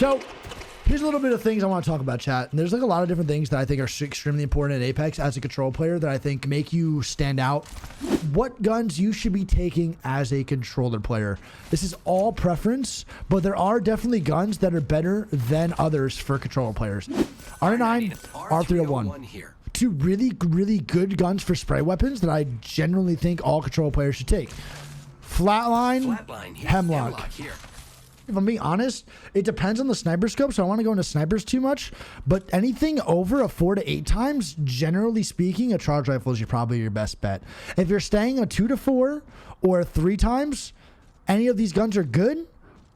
So here's a little bit of things I want to talk about, chat. And there's like a lot of different things that I think are extremely important at Apex as a control player that I think make you stand out. What guns you should be taking as a controller player. This is all preference, but there are definitely guns that are better than others for controller players. R9, R301 here. Two really good guns for spray weapons that I generally think all controller players should take. Flatline Hemlock. Here. If I'm being honest, it depends on the sniper scope, so I don't want to go into snipers too much, but anything over a 4 to 8 times, generally speaking, a charge rifle is probably your best bet. If you're staying a 2 to 4 or 3 times, any of these guns are good,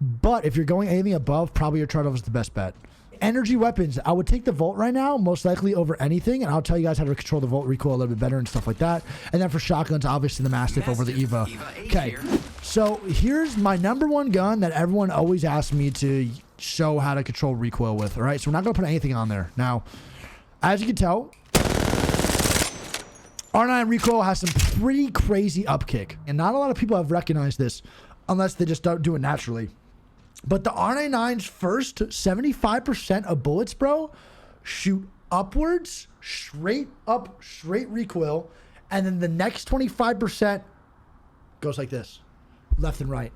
but if you're going anything above, probably your charge rifle is the best bet. Energy weapons, I would take the Volt right now, most likely over anything, and I'll tell you guys how to control the Volt recoil a little bit better and stuff like that. And then for shotguns, obviously the Mastiff over the Eva. Okay, so here's my number 1 gun that everyone always asks me to show how to control recoil with, all right? So we're not gonna put anything on there. Now, as you can tell, R9 recoil has some pretty crazy upkick, and not a lot of people have recognized this unless they just don't do it naturally. But the R99's first 75% of bullets, bro, shoot upwards, straight up, straight recoil. And then the next 25% goes like this, left and right.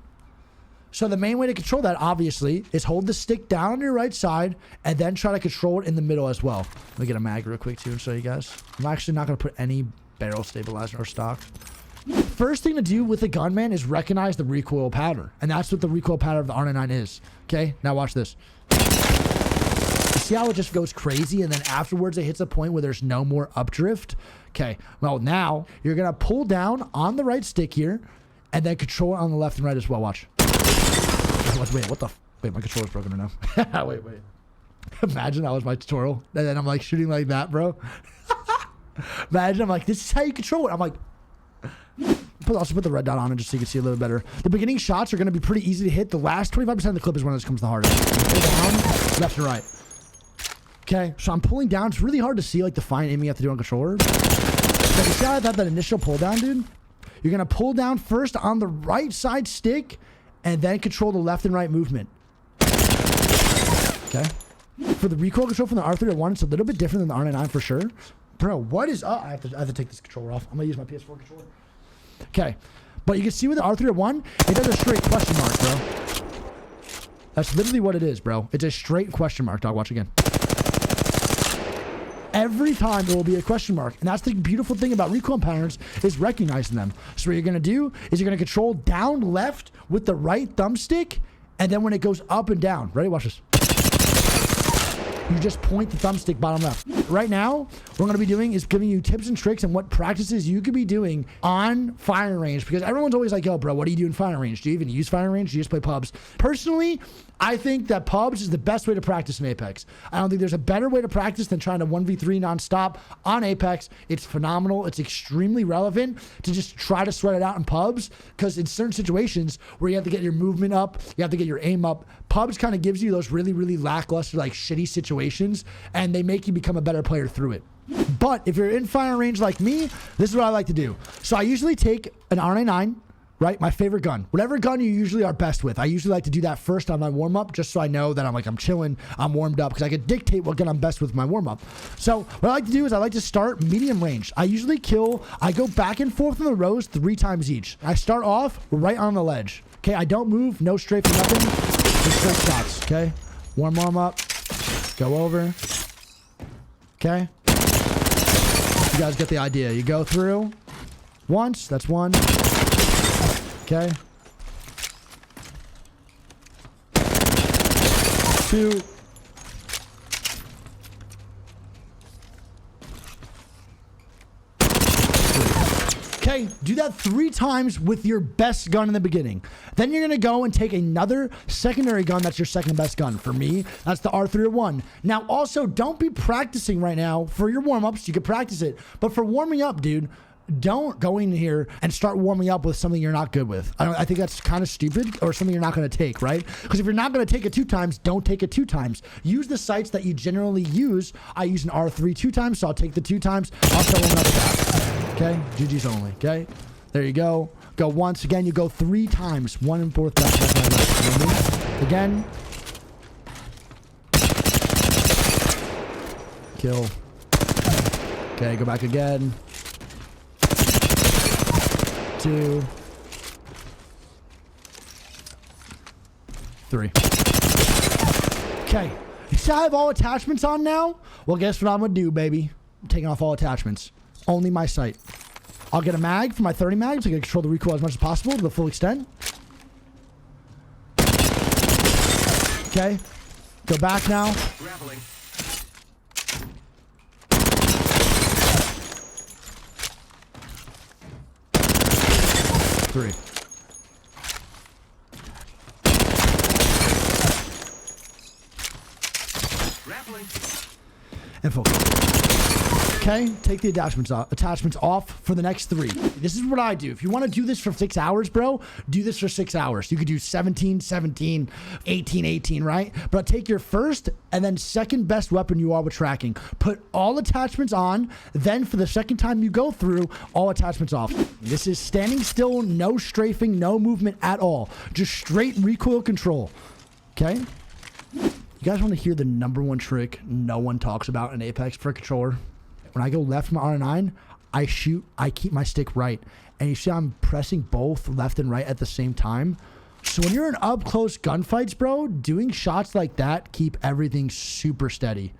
So the main way to control that, obviously, is hold the stick down on your right side and then try to control it in the middle as well. Let me get a mag real quick, too, and show you guys. I'm actually not going to put any barrel stabilizer or stock. First thing to do with the gun, man, is recognize the recoil pattern. And that's what the recoil pattern of the R99 is. Okay, now watch this. You see how it just goes crazy and then afterwards it hits a point where there's no more updrift? Okay, well now you're going to pull down on the right stick here and then control it on the left and right as well. Watch. Wait, what the? Wait, my controller's broken right now. Wait. Imagine that was my tutorial. And then I'm like shooting like that, bro. Imagine I'm like, this is how you control it. I'm like, also put the red dot on it just so you can see a little better. The beginning shots are going to be pretty easy to hit. The last 25% of the clip is when this comes the hardest. Pull down, left and right. Okay, so I'm pulling down. It's really hard to see like the fine aiming you have to do on controllers. But you see how I thought that initial pull down, dude? You're going to pull down first on the right side stick and then control the left and right movement. Okay. For the recoil control from the R301, it's a little bit different than the R99 for sure. Bro, what is up? I have to take this controller off. I'm going to use my PS4 controller. Okay, but you can see with the R301, it does a straight question mark, bro. That's literally what it is, bro. It's a straight question mark, dog. Watch again. Every time there will be a question mark. And that's the beautiful thing about recoil patterns is recognizing them. So what you're going to do is you're going to control down left with the right thumbstick. And then when it goes up and down, ready? Watch this. You just point the thumbstick bottom left. Right now, what I'm going to be doing is giving you tips and tricks and what practices you could be doing on firing range. Because everyone's always like, yo, bro, what do you do in firing range? Do you even use firing range? Do you just play pubs? Personally, I think that pubs is the best way to practice in Apex. I don't think there's a better way to practice than trying to 1v3 nonstop on Apex. It's phenomenal. It's extremely relevant to just try to sweat it out in pubs because in certain situations where you have to get your movement up, you have to get your aim up, pubs kind of gives you those really lackluster, like shitty situations and they make you become a better player through it. But if you're in fire range like me, this is what I like to do. So I usually take an R99, right? My favorite gun. Whatever gun you usually are best with. I usually like to do that first on my warm-up just so I know that I'm chilling, I'm warmed up because I can dictate what gun I'm best with my warm-up. So what I like to do is I like to start medium range. I go back and forth on the rows 3 times each. I start off right on the ledge. Okay, I don't move, no strafe, nothing. Just straight shots, okay? Warm up, go over. Okay? You guys get the idea. You go through once, that's 1. Okay. 2. Okay, do that 3 times with your best gun in the beginning. Then you're gonna go and take another secondary gun that's your second best gun. For me, that's the R301. Now also, don't be practicing right now for your warm-ups. You can practice it, but for warming up, dude, don't go in here and start warming up with something you're not good with. I think that's kind of stupid or something you're not going to take, right? Because if you're not going to take it 2 times, don't take it 2 times. Use the sights that you generally use. I use an R3 2 times, so I'll take the 2 times. I'll show them another back. Okay? GG's only. Okay? There you go. Go once. Again, you go 3 times. 1 and 4th back. Again. Kill. Okay, go back again. 2. 3. Okay. You see I have all attachments on now? Well, guess what I'm going to do, baby? I'm taking off all attachments. Only my sight. I'll get a mag for my 30 mag so I can control the recoil as much as possible to the full extent. Okay. Go back now. Grappling. 3. Grappling. And focus. Okay, take the attachments off for the next 3. This is what I do. If you want to do this for 6 hours, bro, do this for 6 hours. You could do 17, 17, 18, 18, right? But take your first and then second best weapon you are with tracking. Put all attachments on. Then for the second time you go through, all attachments off. This is standing still, no strafing, no movement at all. Just straight recoil control. Okay? You guys want to hear the #1 trick no one talks about in Apex for a controller? When I go left from R9, I shoot, I keep my stick right. And you see I'm pressing both left and right at the same time. So when you're in up close gunfights, bro, doing shots like that keep everything super steady.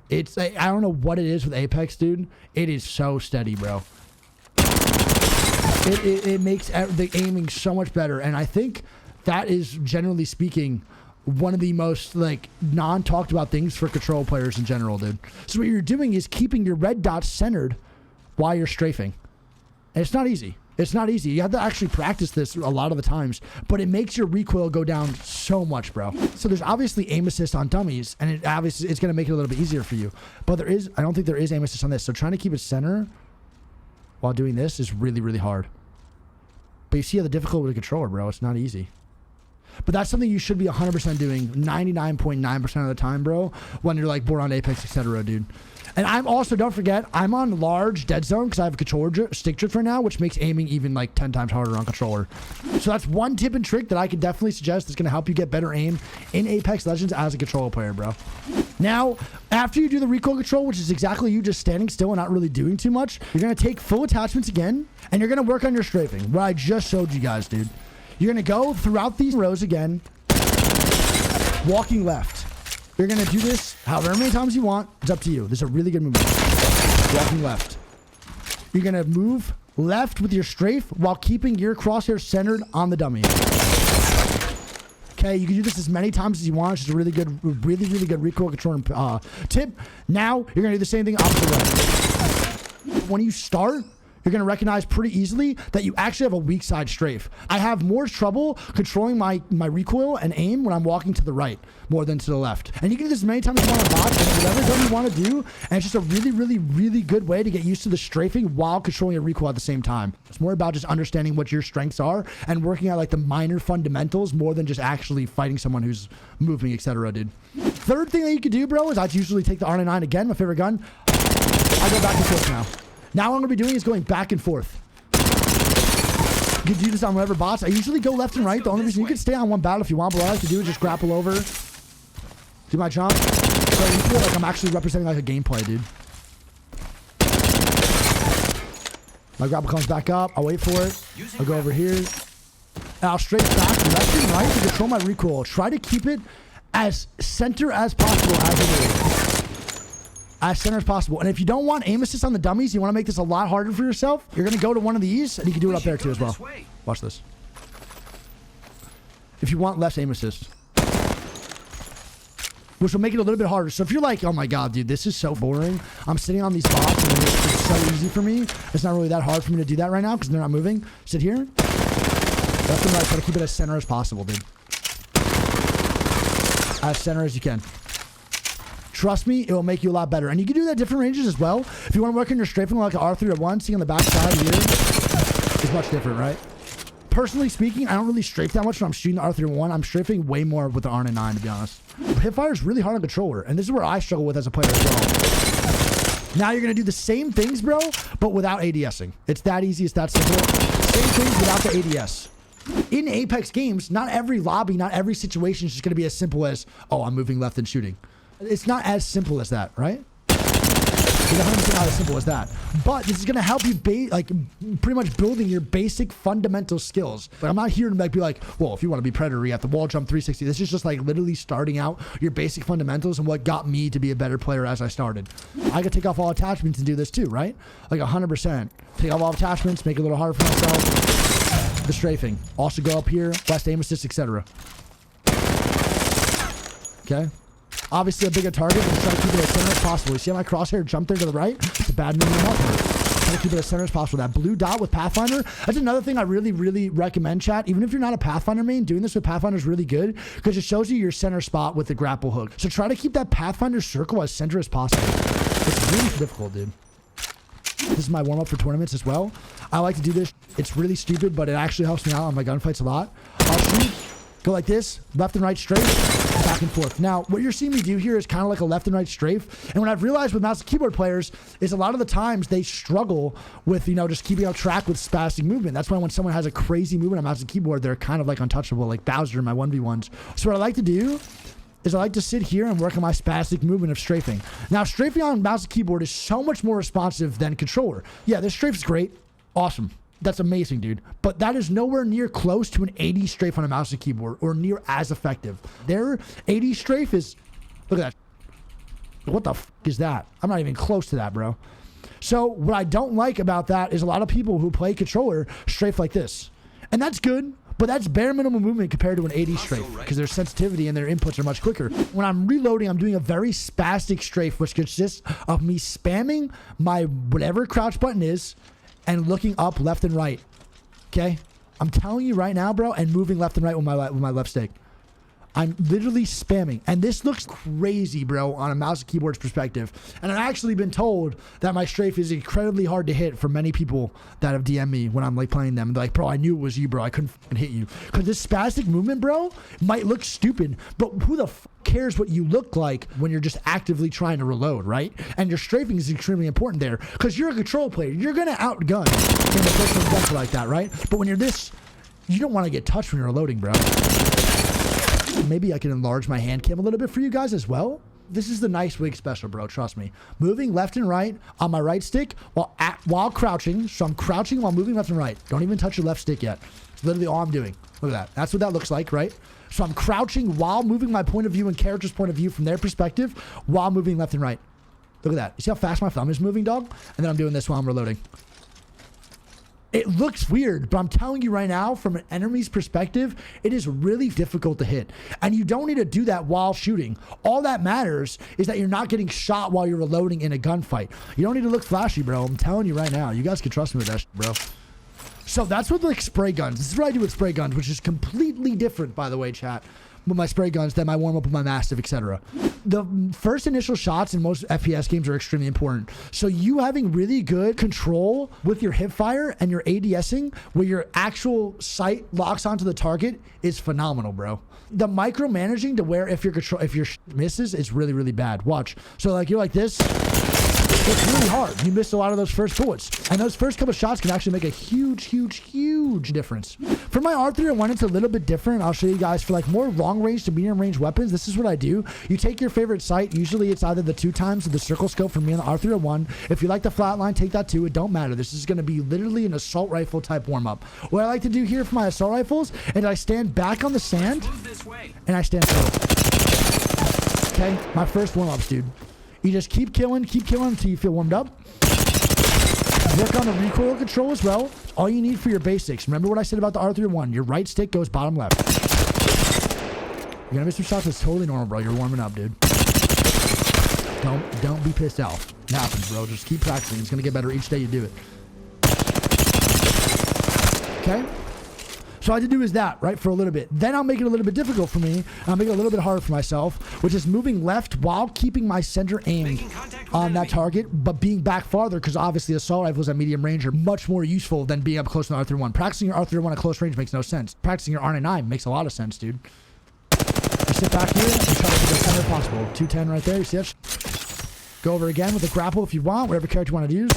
It's, I don't know what it is with Apex, dude. It is so steady, bro. It makes the aiming so much better. And I think that is, generally speaking, one of the most like non-talked about things for control players in general, dude. So what you're doing is keeping your red dots centered while you're strafing. And it's not easy. It's not easy. You have to actually practice this a lot of the times, but it makes your recoil go down so much, bro. So there's obviously aim assist on dummies, and it obviously it's going to make it a little bit easier for you. But I don't think there is aim assist on this. So trying to keep it center while doing this is really, really hard. But you see how the difficulty with a controller, bro. It's not easy. But that's something you should be 100% doing 99.9% of the time, bro, when you're like bored on Apex, etc., dude. And I'm also, don't forget, I'm on large dead zone because I have a controller stick drift right now, which makes aiming even like 10 times harder on controller. So that's one tip and trick that I could definitely suggest that's going to help you get better aim in Apex Legends as a controller player, bro. Now, after you do the recoil control, which is exactly you just standing still and not really doing too much, you're going to take full attachments again, and you're going to work on your strafing, what I just showed you guys, dude. You're going to go throughout these rows again, walking left. You're going to do this however many times you want. It's up to you. This is a really good movement. Walking left. You're going to move left with your strafe while keeping your crosshair centered on the dummy. Okay, you can do this as many times as you want. It's just a really good recoil control tip. Now, you're going to do the same thing opposite way. When you start, you're going to recognize pretty easily that you actually have a weak side strafe. I have more trouble controlling my recoil and aim when I'm walking to the right more than to the left. And you can do this as many times as you want on bots, and whatever you want to do, and it's just a really good way to get used to the strafing while controlling your recoil at the same time. It's more about just understanding what your strengths are and working out like the minor fundamentals more than just actually fighting someone who's moving, etc., dude. Third thing that you could do, bro, is I usually take the R99 again, my favorite gun. I go back and forth now. Now what I'm going to be doing is going back and forth. You can do this on whatever bots. I usually go left and right. The only reason you can stay on one battle if you want, but what I like to do is just grapple over. Do my jump. So you feel like I'm actually representing like a gameplay, dude. My grapple comes back up. I'll wait for it. I'll go over here. And I'll straight back left and right to control my recoil. Try to keep it as center as possible as it is. As center as possible. And if you don't want aim assist on the dummies, you want to make this a lot harder for yourself, you're going to go to one of these, and you can do it up there too as well. Watch this. If you want less aim assist, which will make it a little bit harder. So if you're like, oh my god, dude, this is so boring. I'm sitting on these bots, and it's so easy for me. It's not really that hard for me to do that right now because they're not moving. Sit here. Left and right. Try to keep it as center as possible, dude. As center as you can. Trust me, it will make you a lot better. And you can do that at different ranges as well. If you want to work on your strafing like an R3 or 1, seeing on the back side here is much different, right? Personally speaking, I don't really strafe that much when I'm shooting the R3 or 1. I'm strafing way more with the R99, to be honest. Hipfire is really hard on controller, and this is where I struggle with as a player as well. Now you're going to do the same things, bro, but without ADSing. It's that easy. It's that simple. Same things without the ADS. In Apex games, not every lobby, not every situation is just going to be as simple as, oh, I'm moving left and shooting. It's not as simple as that, right? It's 100% not as simple as that. But this is going to help you like pretty much building your basic fundamental skills. But I'm not here to like be like, well, if you want to be Predator, you have to wall jump 360. This is just like literally starting out your basic fundamentals and what got me to be a better player as I started. I could take off all attachments and do this too, right? Like 100%. Take off all attachments, make it a little harder for myself. The strafing. Also go up here, less aim assist, etc. Okay. Obviously a bigger target, but try to keep it as center as possible. You see how my crosshair jumped there to the right? It's a bad movement marker. Try to keep it as center as possible. That blue dot with Pathfinder, that's another thing I really recommend, chat. Even if you're not a Pathfinder main, doing this with Pathfinder is really good because it shows you your center spot with the grapple hook. So try to keep that Pathfinder circle as center as possible. It's really difficult, dude. This is my warm-up for tournaments as well. I like to do this. It's really stupid, but it actually helps me out on my gunfights a lot. I'll shoot, go like this, left and right strafe, back and forth. Now, what you're seeing me do here is kind of like a left and right strafe. And what I've realized with mouse and keyboard players is a lot of the times they struggle with, you know, just keeping up track with spastic movement. That's why when someone has a crazy movement on mouse and keyboard, they're kind of like untouchable, like Bowser in my 1v1s. So what I like to do is I like to sit here and work on my spastic movement of strafing. Now, strafing on mouse and keyboard is so much more responsive than controller. Yeah, this strafe is great. Awesome. That's amazing, dude. But that is nowhere near close to an 80 strafe on a mouse and keyboard or near as effective. Their 80 strafe is... Look at that. What the f is that? I'm not even close to that, bro. So what I don't like about that is a lot of people who play controller strafe like this. And that's good. But that's bare minimum movement compared to an 80 strafe because their sensitivity and their inputs are much quicker. When I'm reloading, I'm doing a very spastic strafe, which consists of me spamming my whatever crouch button is and looking up left and right. Okay? I'm telling you right now, bro, and moving left and right with my left stick. I'm literally spamming. And this looks crazy, bro, on a mouse and keyboard's perspective. And I've actually been told that my strafe is incredibly hard to hit for many people that have DM'd me when I'm like playing them. They're like, bro, I knew it was you, bro. I couldn't fucking hit you. Because this spastic movement, bro, might look stupid, but who the f cares what you look like when you're just actively trying to reload, right? And your strafing is extremely important there because you're a control player. You're going to outgun in the first one like that, right? But when you're this, you don't want to get touched when you're reloading, bro. Maybe I can enlarge my hand cam a little bit for you guys as well. This is the Nicewigg special, bro. Trust me. Moving left and right on my right stick while crouching. So I'm crouching while moving left and right. Don't even touch your left stick yet. It's literally all I'm doing. Look at that. That's what that looks like, right? So I'm crouching while moving my point of view and character's point of view from their perspective while moving left and right. Look at that. You see how fast my thumb is moving, dog? And then I'm doing this while I'm reloading. It looks weird, but I'm telling you right now, from an enemy's perspective, it is really difficult to hit. And you don't need to do that while shooting. All that matters is that you're not getting shot while you're reloading in a gunfight. You don't need to look flashy, bro. I'm telling you right now. You guys can trust me with that shit, bro. So that's with like spray guns. This is what I do with spray guns, which is completely different, by the way, chat, with my spray guns than my warm up with my Mastiff, etc. The first initial shots in most FPS games are extremely important. So you having really good control with your hip fire and your ADSing, where your actual sight locks onto the target, is phenomenal, bro. The micromanaging to where if your misses is really bad. Watch. So like you're like this. It's really hard. You missed a lot of those first bullets. And those first couple shots can actually make a huge difference. For my R301, it's a little bit different. I'll show you guys for like more long range to medium range weapons. This is what I do. You take your favorite sight. Usually it's either the 2x or the circle scope for me on the R301. If you like the flatline, take that too. It don't matter. This is going to be literally an assault rifle type warm up. What I like to do here for my assault rifles is I stand back on the sand and I stand still. Okay? My first warm ups, dude. You just keep killing until you feel warmed up. Work on the recoil control as well. All you need for your basics. Remember what I said about the R301. Your right stick goes bottom left. You're gonna miss some shots. That's totally normal, bro. You're warming up, dude. Don't be pissed off. It happens, bro. Just keep practicing. It's gonna get better each day you do it. Okay? So all I had to do is that, right, for a little bit. Then I'll make it a little bit difficult for me. And I'll make it a little bit harder for myself, which is moving left while keeping my center aimed on that target, but being back farther, because obviously assault rifles at medium range are much more useful than being up close to the R301. Practicing your R301 at close range makes no sense. Practicing your R99 makes a lot of sense, dude. You sit back here and try to get as center as possible. 210 right there, you see that? Go over again with a grapple if you want, whatever character you want to use.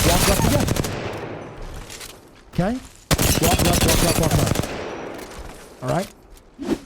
Walk left again. Okay? Walk left. All right?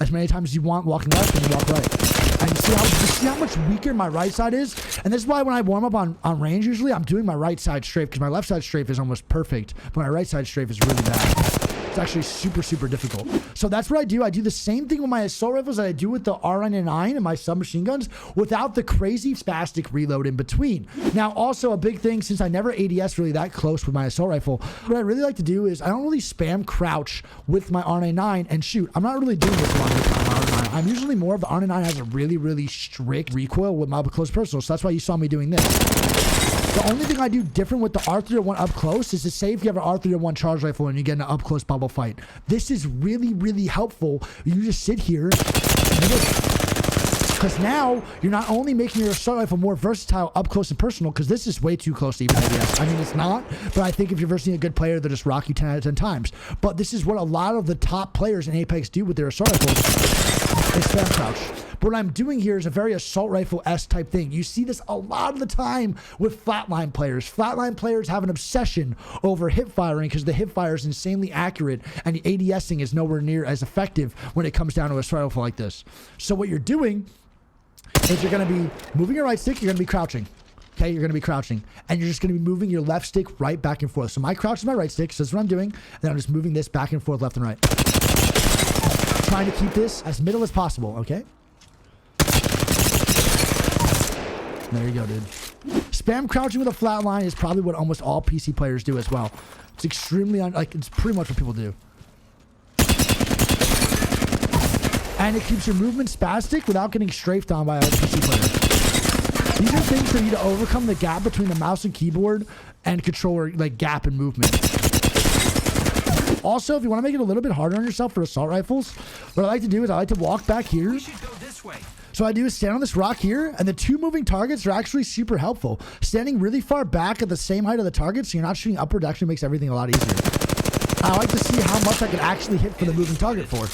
As many times as you want walking left, and you walk right. And you see how much weaker my right side is? And this is why when I warm up on range, usually I'm doing my right side strafe because my left side strafe is almost perfect, but my right side strafe is really bad. It's actually super, super difficult. So that's what I do. I do the same thing with my assault rifles that I do with the R99 and my submachine guns without the crazy spastic reload in between. Now, also a big thing, since I never ADS really that close with my assault rifle, what I really like to do is I don't really spam crouch with my R99 and shoot. I'm not really doing this a lot of the time. I'm usually more of the R99 has a really, really strict recoil with my close personal. So that's why you saw me doing this. The only thing I do different with the R301 up close is to say if you have an R301 charge rifle and you get an up close bubble fight. This is really, really helpful. You just sit here because now you're not only making your assault rifle more versatile up close and personal, because this is way too close to even ADS. I mean, it's not, but I think if you're versing a good player, they'll just rock you 10 out of 10 times. But this is what a lot of the top players in Apex do with their assault rifles. They spam crouch. But what I'm doing here is a very assault rifle-esque type thing. You see this a lot of the time with flatline players. Flatline players have an obsession over hip firing because the hip fire is insanely accurate and the ADSing is nowhere near as effective when it comes down to a assault rifle like this. So what you're doing is you're going to be moving your right stick, you're going to be crouching. Okay, you're going to be crouching. And you're just going to be moving your left stick right back and forth. So my crouch is my right stick, so that's what I'm doing. And then I'm just moving this back and forth, left and right. Trying to keep this as middle as possible, okay? There you go, dude. Spam crouching with a flat line is probably what almost all PC players do as well. It's extremely, it's pretty much what people do. And it keeps your movement spastic without getting strafed on by other PC players. These are things for you to overcome the gap between the mouse and keyboard and controller, like gap in movement. Also, if you want to make it a little bit harder on yourself for assault rifles, what I like to do is I like to walk back here. We should go this way. So what I do is stand on this rock here, and the two moving targets are actually super helpful. Standing really far back at the same height of the target, so you're not shooting upward, actually makes everything a lot easier. I like to see how much I can actually hit for the moving target for.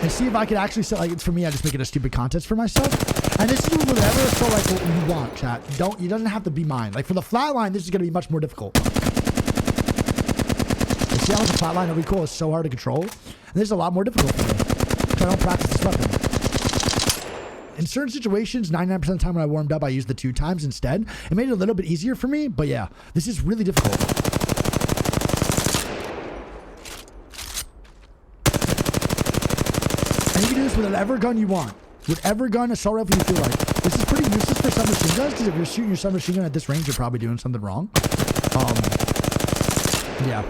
And see if I could actually set, like, it's for me, I just make it a stupid contest for myself. And this is whatever assault rifle you want, chat. It doesn't have to be mine. Like for the flatline, this is going to be much more difficult. See how the flatline of recoil is so hard to control? And this is a lot more difficult for me. I don't practice this weapon. In certain situations, 99% of the time when I warmed up, I used the 2 times instead. It made it a little bit easier for me, but yeah, this is really difficult. And you can do this with whatever gun you want. Whatever gun, assault rifle you feel like. This is pretty useless for submachine guns, because if you're shooting your submachine gun at this range, you're probably doing something wrong. Yeah.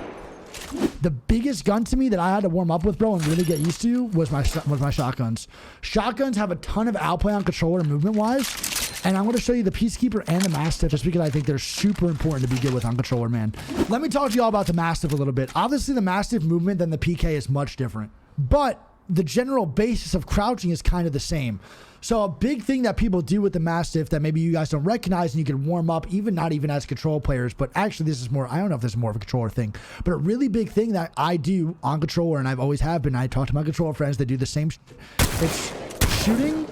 The biggest gun to me that I had to warm up with, bro, and really get used to was my shotguns. Shotguns have a ton of outplay on controller movement-wise, and I'm going to show you the Peacekeeper and the Mastiff just because I think they're super important to be good with on controller, man. Let me talk to you all about the Mastiff a little bit. Obviously, the Mastiff movement than the PK is much different, but the general basis of crouching is kind of the same. So a big thing that people do with the Mastiff that maybe you guys don't recognize and you can warm up, even not even as control players, but actually this is more, I don't know if this is more of a controller thing, but a really big thing that I do on controller, and I've always have been, I talk to my controller friends that do the same, it's shooting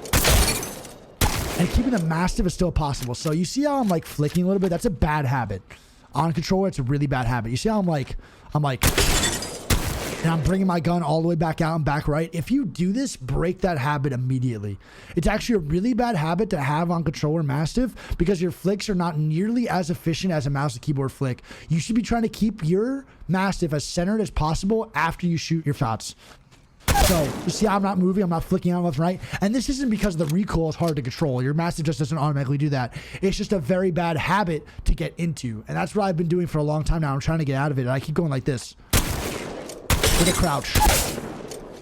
and keeping the Mastiff is still possible. So you see how I'm like flicking a little bit? That's a bad habit. On controller, it's a really bad habit. You see how I'm like, and I'm bringing my gun all the way back out and back right. If you do this, break that habit immediately. It's actually a really bad habit to have on controller Mastiff because your flicks are not nearly as efficient as a mouse and keyboard flick. You should be trying to keep your Mastiff as centered as possible after you shoot your shots. So, you see how I'm not moving, I'm not flicking out left and right. And this isn't because the recoil is hard to control. Your Mastiff just doesn't automatically do that. It's just a very bad habit to get into. And that's what I've been doing for a long time now. I'm trying to get out of it. And I keep going like this. With a crouch.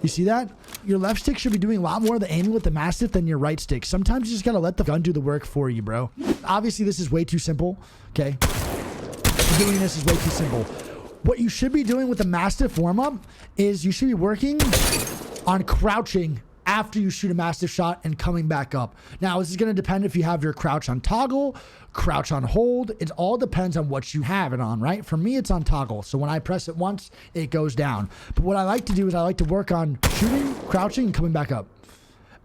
You see that? Your left stick should be doing a lot more of the aiming with the Mastiff than your right stick. Sometimes you just gotta let the gun do the work for you, bro. Obviously, this is way too simple, okay? Doing this is way too simple. What you should be doing with the Mastiff warm-up is you should be working on crouching after you shoot a Mastiff shot and coming back up. Now, this is going to depend if you have your crouch on toggle, crouch on hold. It all depends on what you have it on, right? For me, it's on toggle. So when I press it once, it goes down. But what I like to do is I like to work on shooting, crouching, and coming back up.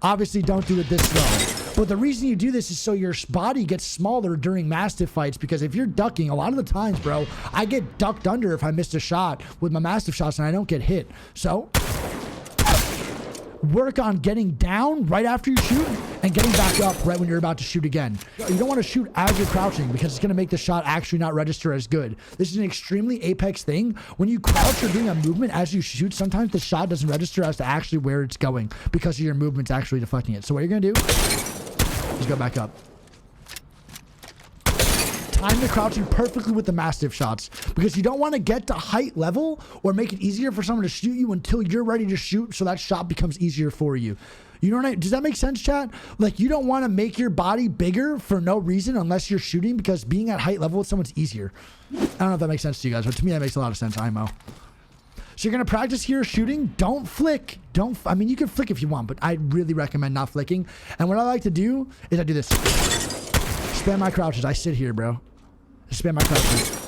Obviously, don't do it this slow. But the reason you do this is so your body gets smaller during Mastiff fights, because if you're ducking, a lot of the times, bro, I get ducked under if I missed a shot with my Mastiff shots and I don't get hit. So work on getting down right after you shoot and getting back up right when you're about to shoot again. You don't want to shoot as you're crouching because it's going to make the shot actually not register as good. This is an extremely Apex thing. When you crouch or doing a movement as you shoot, sometimes the shot doesn't register as to actually where it's going because of your movements actually deflecting it. So what you're going to do is go back up. Time the crouching perfectly with the Mastiff shots because you don't want to get to height level or make it easier for someone to shoot you until you're ready to shoot so that shot becomes easier for you. You know what does that make sense, chat? Like, you don't want to make your body bigger for no reason unless you're shooting, because being at height level with someone's easier. I don't know if that makes sense to you guys, but to me that makes a lot of sense, IMO. So you're going to practice here shooting. Don't flick. I mean, you can flick if you want, but I really recommend not flicking. And what I like to do is I do this. Spam my crouches. I sit here, bro. Spam my crouches.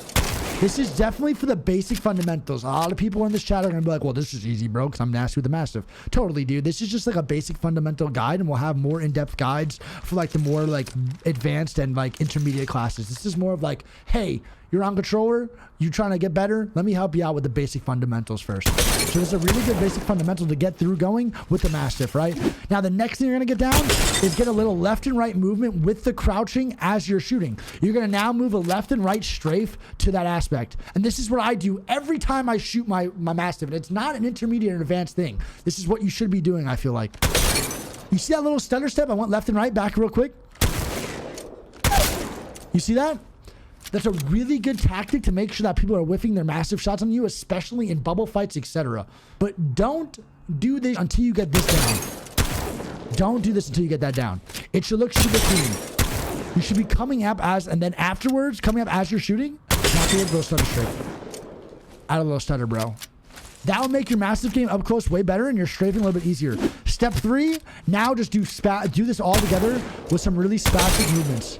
This is definitely for the basic fundamentals. A lot of people in this chat are going to be like, well, this is easy, bro, because I'm nasty with the Mastiff. Totally, dude. This is just like a basic fundamental guide, and we'll have more in-depth guides for like the more like advanced and like intermediate classes. This is more of like, hey, you're on controller, you trying to get better? Let me help you out with the basic fundamentals first. So this is a really good basic fundamental to get through going with the Mastiff, right? Now, the next thing you're going to get down is get a little left and right movement with the crouching as you're shooting. You're going to now move a left and right strafe to that aspect. And this is what I do every time I shoot my Mastiff. And it's not an intermediate or advanced thing. This is what you should be doing, I feel like. You see that little stutter step? I went left and right, back real quick. You see that? That's a really good tactic to make sure that people are whiffing their Mastiff shots on you, especially in bubble fights, etc. But don't do this until you get this down. Don't do this until you get that down. It should look super clean. You should be coming up as, and then afterwards, coming up as you're shooting. Not do a little stutter straight. Add a little stutter, bro. That will make your Mastiff game up close way better and your strafing a little bit easier. Step 3, now just do this all together with some really spastic movements.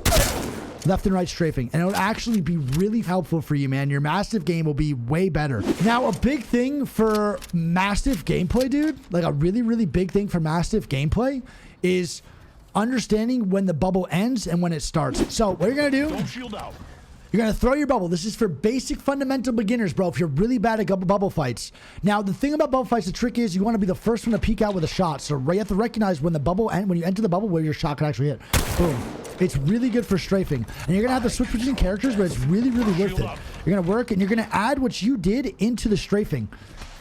Left and right strafing, and it would actually be really helpful for you, man. Your Mastiff game will be way better. Now, a big thing for Mastiff gameplay, dude, like a really, really big thing for Mastiff gameplay is understanding when the bubble ends and when it starts. So what you're gonna do, don't shield out. You're going to throw your bubble. This is for basic fundamental beginners, bro, if you're really bad at bubble fights. Now, the thing about bubble fights, the trick is you want to be the first one to peek out with a shot. So you have to recognize when when you enter the bubble where your shot can actually hit. Boom. It's really good for strafing. And you're going to have to switch between characters, but it's really, really worth it. You're going to work, and you're going to add what you did into the strafing.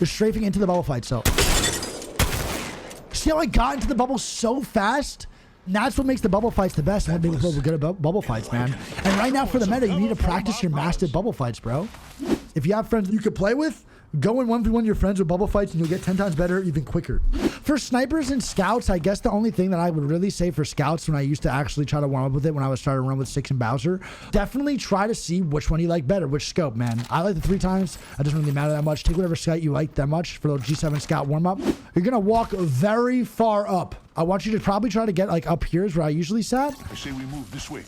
The strafing into the bubble fight. So, see how I got into the bubble so fast? And that's what makes the bubble fights the best. And what makes people good about bubble fights, man. And right now for the meta, you need to practice your Mastiff bubble fights, bro. If you have friends you could play with, go in 1v1 your friends with bubble fights and you'll get 10 times better, even quicker. For snipers and scouts, I guess the only thing that I would really say for scouts when I used to actually try to warm up with it when I was starting to run with Six and Bowser, definitely try to see which one you like better, which scope, man. I like the 3 times. It doesn't really matter that much. Take whatever scout you like that much for the G7 scout warm up. You're going to walk very far up. I want you to probably try to get like up here is where I usually sat. I say we move this way.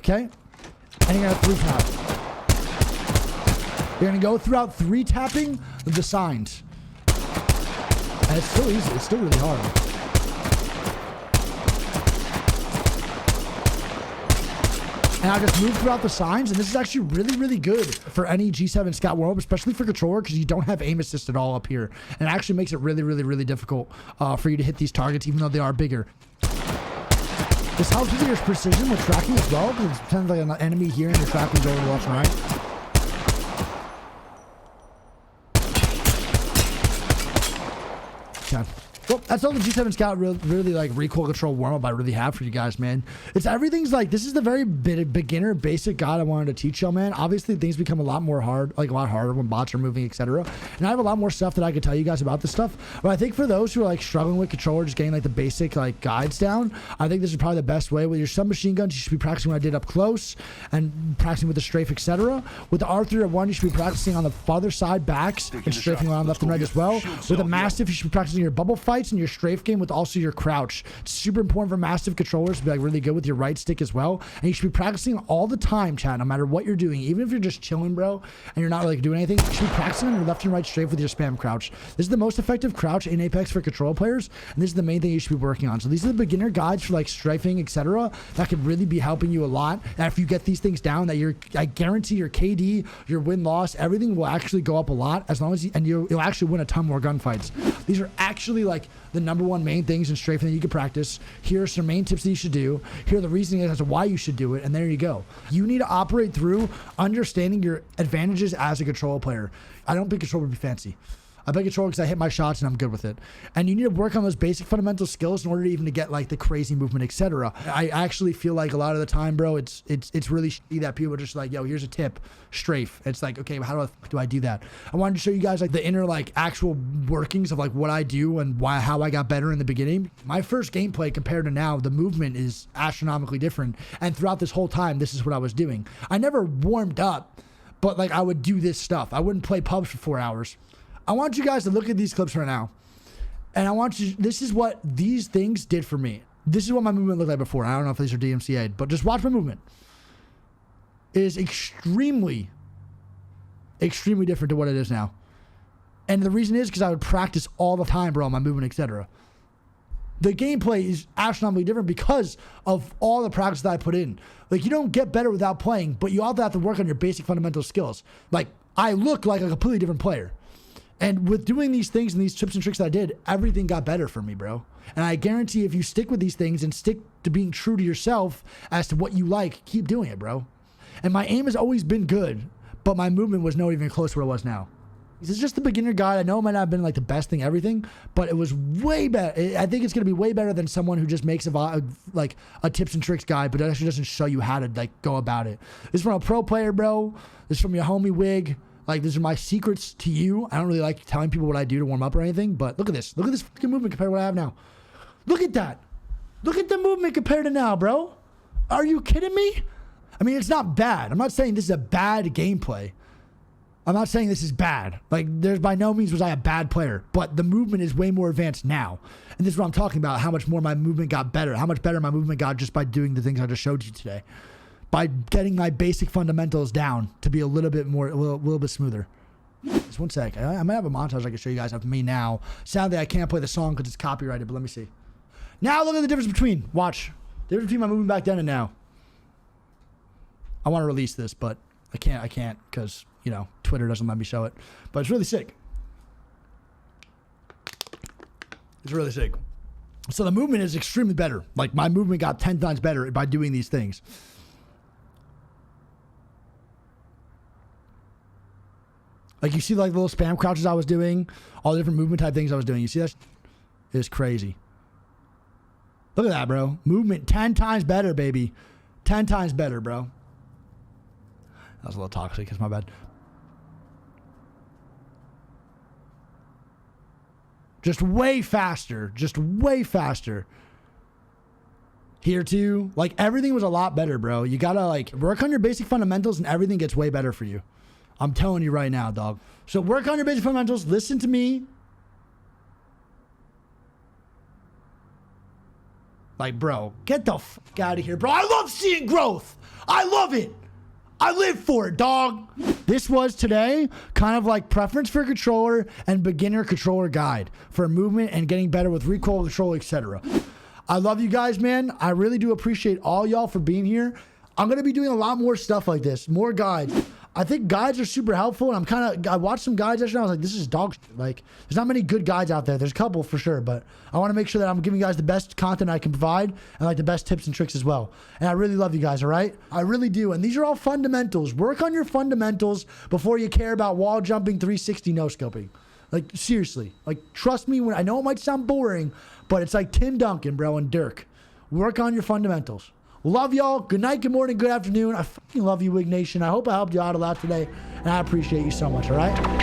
Okay. And you're going to 3 tap. You're going to go throughout 3 tapping the signs. And it's still easy. It's still really hard. And I just move throughout the signs, and this is actually really, really good for any G7 scout warm-up, especially for controller, because you don't have aim assist at all up here. And it actually makes it really, really, really difficult for you to hit these targets, even though they are bigger. This helps with your precision with tracking as well, because it depends like an enemy here, and your tracking going left and right. Okay. Well, that's all the G7 Scout really like recoil control warm-up I really have for you guys, man. It's everything's like, this is the very beginner basic guide I wanted to teach y'all, man. Obviously things become a lot more hard, like a lot harder when bots are moving, etc. And I have a lot more stuff that I could tell you guys about this stuff. But I think for those who are like struggling with controller, just getting like the basic like guides down, I think this is probably the best way. With your submachine guns, you should be practicing what I did up close and practicing with the strafe, etc. With the R301, you should be practicing on the farther side backs and strafing around left and right as well. With a Mastiff, you should be practicing your bubble fights and your strafe game with also your crouch. It's super important for Mastiff controllers to be like really good with your right stick as well. And you should be practicing all the time, chat, no matter what you're doing. Even if you're just chilling, bro, and you're not really doing anything, you should be practicing on your left and right strafe with your spam crouch. This is the most effective crouch in Apex for control players, and this is the main thing you should be working on. So these are the beginner guides for like strafing, etc. that could really be helping you a lot. And if you get these things down, I guarantee your KD, your win-loss, everything will actually go up a lot as long as you'll actually win a ton more gunfights. These are actually like like the #1 main things in strafing that you can practice. Here are some main tips that you should do. Here are the reasoning as to why you should do it. And there you go. You need to operate through understanding your advantages as a control player. I don't think control would be fancy. I play controller because I hit my shots and I'm good with it. And you need to work on those basic fundamental skills in order to even to get like the crazy movement, etc. I actually feel like a lot of the time, bro, it's really shitty that people are just like, yo, here's a tip, strafe. It's like, okay, how do I do that? I wanted to show you guys like the inner like actual workings of like what I do and how I got better in the beginning. My first gameplay compared to now, the movement is astronomically different. And throughout this whole time, this is what I was doing. I never warmed up, but like I would do this stuff. I wouldn't play pubs for 4 hours. I want you guys to look at these clips right now. And I want you, this is what these things did for me. This is what my movement looked like before. I don't know if these are DMCA'd, but just watch my movement. It is extremely, extremely different to what it is now. And the reason is because I would practice all the time, bro, on my movement, etc. The gameplay is astronomically different because of all the practice that I put in. Like, you don't get better without playing, but you also have to work on your basic fundamental skills. Like, I look like a completely different player. And with doing these things and these tips and tricks that I did, everything got better for me, bro. And I guarantee if you stick with these things and stick to being true to yourself as to what you like, keep doing it, bro. And my aim has always been good, but my movement was not even close to where it was now. This is just the beginner guide. I know it might not have been like the best thing, everything, but it was way better. I think it's going to be way better than someone who just makes like a tips and tricks guide, but it actually doesn't show you how to like go about it. This is from a pro player, bro. This is from your homie Wig. Like, these are my secrets to you. I don't really like telling people what I do to warm up or anything, but look at this. Look at this fucking movement compared to what I have now. Look at that. Look at the movement compared to now, bro. Are you kidding me? I mean, it's not bad. I'm not saying this is a bad gameplay. I'm not saying this is bad. Like, there's by no means was I a bad player, but the movement is way more advanced now. And this is what I'm talking about, how much more my movement got better, how much better my movement got just by doing the things I just showed you today. By getting my basic fundamentals down to be a little bit more, a little bit smoother. Just one sec. I might have a montage I can show you guys of me now. Sadly, I can't play the song because it's copyrighted, but let me see. Now look at the difference between, watch. The difference between my movement back then and now. I want to release this, but I can't because, you know, Twitter doesn't let me show it. But it's really sick. It's really sick. So the movement is extremely better. Like, my movement got 10 times better by doing these things. Like, you see like the little spam crouches I was doing, all the different movement type things I was doing. You see that? It's crazy. Look at that, bro. Movement 10 times better, baby. 10 times better, bro. That was a little toxic. It's my bad. Just way faster. Just way faster. Here too. Like, everything was a lot better, bro. You gotta like work on your basic fundamentals and everything gets way better for you. I'm telling you right now, dog. So work on your basic fundamentals. Listen to me. Like, bro, get the fuck out of here, bro. I love seeing growth. I love it. I live for it, dog. This was today kind of like preference for controller and beginner controller guide for movement and getting better with recoil control, etc. I love you guys, man. I really do appreciate all y'all for being here. I'm going to be doing a lot more stuff like this, more guides. I think guides are super helpful, and I watched some guides yesterday. I was like, this is dog shit. Like, there's not many good guides out there. There's a couple for sure, but I want to make sure that I'm giving you guys the best content I can provide and like the best tips and tricks as well. And I really love you guys, all right? I really do. And these are all fundamentals. Work on your fundamentals before you care about wall jumping, 360 no scoping. Like, seriously. Like, trust me, when I know it might sound boring, but it's like Tim Duncan, bro, and Dirk. Work on your fundamentals. Love y'all. Good night, good morning, good afternoon. I fucking love you, Wig Nation. I hope I helped you out a lot today, and I appreciate you so much, all right?